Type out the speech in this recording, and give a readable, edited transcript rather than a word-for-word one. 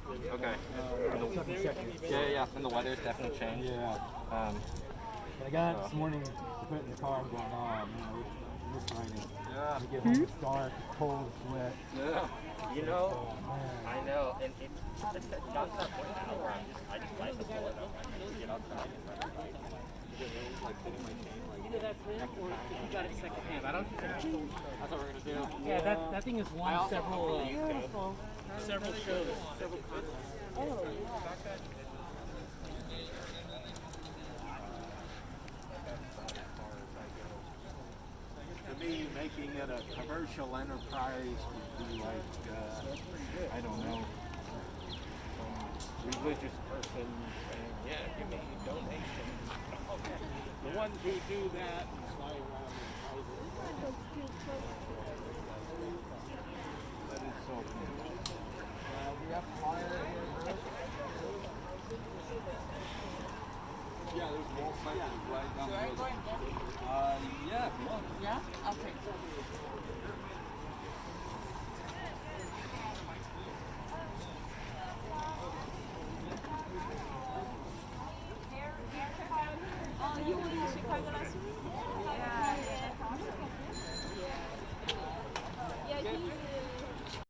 Okay. Something second. Yeah. And the weather's definitely changed. Yeah. But I got it this morning to put in the car. I'm going, oh man, we're riding. Yeah. We get home, it's dark, it's cold, it's wet. Yeah. You know, Oh man. I know, and it's that got to that point now where I just like to pull it up. I need to get outside. Either that's him or you got it secondhand. I don't think That's what we're gonna do. Yeah, that thing has won several several shows, several contests. To me, making it a commercial enterprise would be like, I don't know, some religious person saying, yeah, give me a donation. The ones who do that fly around in houses. That is so cool. We have fire here, Bruce. Yeah, there's wall cycles right down the road. Yeah, if you want. Yeah? Okay. You were in Chicago last week?